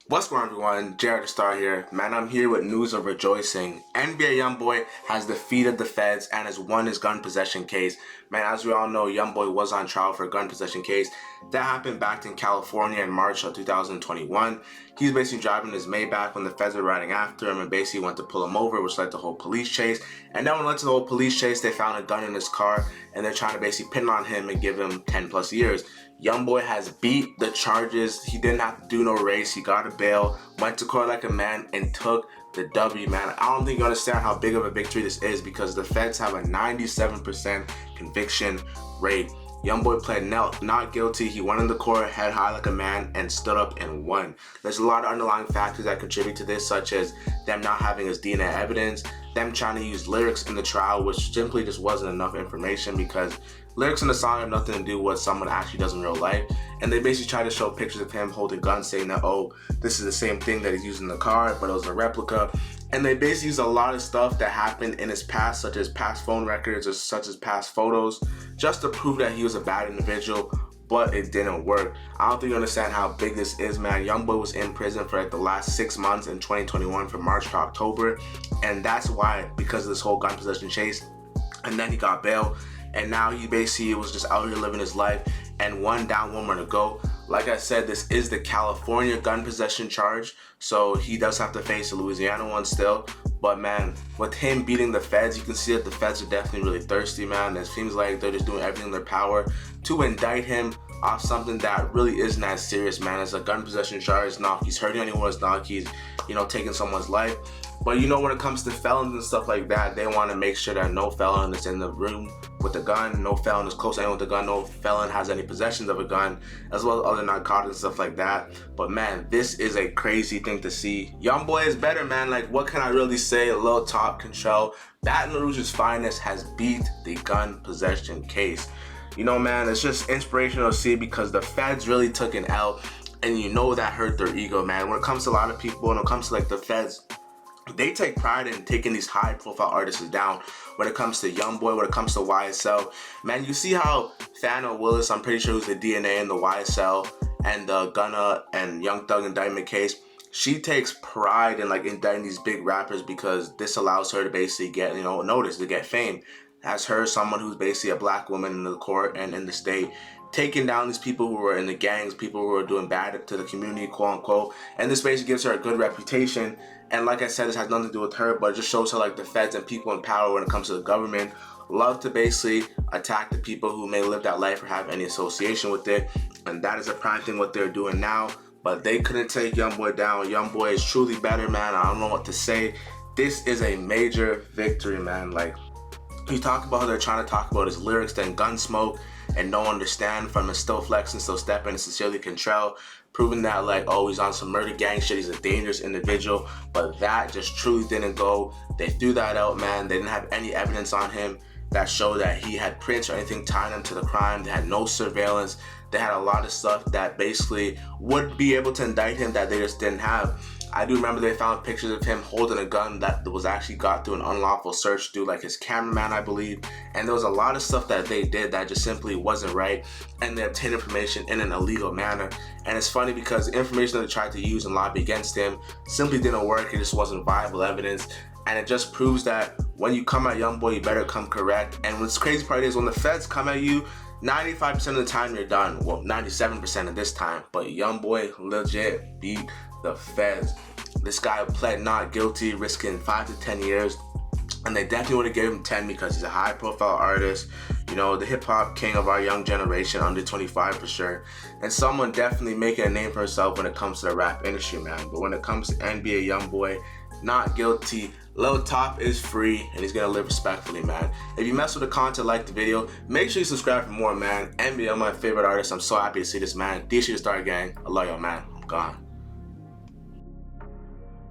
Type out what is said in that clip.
What's going on, everyone? Jared the Star here. Man, I'm here with news of rejoicing. NBA Youngboy has defeated the feds and has won his gun possession case. Man, as we all know, Youngboy was on trial for a gun possession case. That happened back in California in March of 2021. He's basically driving his Maybach when the feds were riding after him and basically went to pull him over, which led to the whole police chase. And then when it led to the whole police chase, they found a gun in his car and they're trying to basically pin on him and give him 10 plus years. Youngboy has beat the charges. He didn't have to do no race. He got a bail, went to court like a man, and took the W, man. I don't think you understand how big of a victory this is because the feds have a 97% conviction rate. Youngboy pled not guilty. He went in the court, head high like a man, and stood up and won. There's a lot of underlying factors that contribute to this, such as them not having his DNA evidence, them trying to use lyrics in the trial, which simply just wasn't enough information because lyrics in the song have nothing to do with what someone actually does in real life. And they basically try to show pictures of him holding guns, saying that, oh, this is the same thing that he's using in the car, but it was a replica. And they basically use a lot of stuff that happened in his past, such as past phone records or such as past photos, just to prove that he was a bad individual, but it didn't work. I don't think you understand how big this is, man. Youngboy was in prison for like the last 6 months in 2021 from March to October. And that's why, because of this whole gun possession chase. And then he got bail. And now he basically was just out here living his life, and one down, one more to go. Like I said, this is the California gun possession charge, so he does have to face the Louisiana one still. But man, with him beating the feds, you can see that the feds are definitely really thirsty, man. It seems like they're just doing everything in their power to indict him off something that really isn't that serious, man. It's a gun possession charge. It's not like he's hurting anyone. It's not like he's, taking someone's life. But when it comes to felons and stuff like that, they want to make sure that no felon is in the room with a gun, no felon is close to anyone with a gun, no felon has any possessions of a gun, as well as other narcotics and stuff like that. But man, this is a crazy thing to see. Youngboy is better, man. Like, what can I really say? Lil Top Control, Baton Rouge's finest, has beat the gun possession case. Man, it's just inspirational to see because the feds really took an L, and that hurt their ego, man. When it comes to a lot of people, when it comes to like the feds, they take pride in taking these high profile artists down. When it comes to Youngboy, when it comes to YSL, man, you see how Fano Willis, I'm pretty sure who's the DNA in the YSL and the Gunna and Young Thug indictment case, she takes pride in like indicting these big rappers because this allows her to basically get, noticed, to get fame. As her, someone who's basically a black woman in the court and in the state, taking down these people who were in the gangs, people who were doing bad to the community, quote unquote. And this basically gives her a good reputation. And like I said, this has nothing to do with her, but it just shows her like the feds and people in power when it comes to the government love to basically attack the people who may live that life or have any association with it. And that is a prime thing what they're doing now. But they couldn't take Youngboy down. Youngboy is truly better, man. I don't know what to say. This is a major victory, man. Like, you talk about how they're trying to talk about his lyrics, then Gunsmoke, and don't understand from his Still Flexing, Still Stepping, and Sincerely Control, proving that like, oh, he's on some murder gang shit, he's a dangerous individual. But that just truly didn't go. They threw that out, man. They didn't have any evidence on him that showed that he had prints or anything tying him to the crime. They had no surveillance. They had a lot of stuff that basically would be able to indict him that they just didn't have. I do remember they found pictures of him holding a gun that was actually got through an unlawful search through like his cameraman, I believe. And there was a lot of stuff that they did that just simply wasn't right. And they obtained information in an illegal manner. And it's funny because the information that they tried to use and lobby against him simply didn't work. It just wasn't viable evidence. And it just proves that when you come at Youngboy, you better come correct. And what's crazy part is when the feds come at you, 95% of the time you're done. Well, 97% of this time. But Youngboy legit beat the feds. This guy pled not guilty, risking 5 to 10 years. And they definitely would have given him 10 because he's a high profile artist. The hip hop king of our young generation, under 25 for sure. And someone definitely making a name for himself when it comes to the rap industry, man. But when it comes to NBA Youngboy, not guilty. Lil Top is free and he's gonna live respectfully, man. If you mess with the content, like the video, make sure you subscribe for more, man. NBA, my favorite artist. I'm so happy to see this, man. DC the Star Gang. I love y'all, man. I'm gone.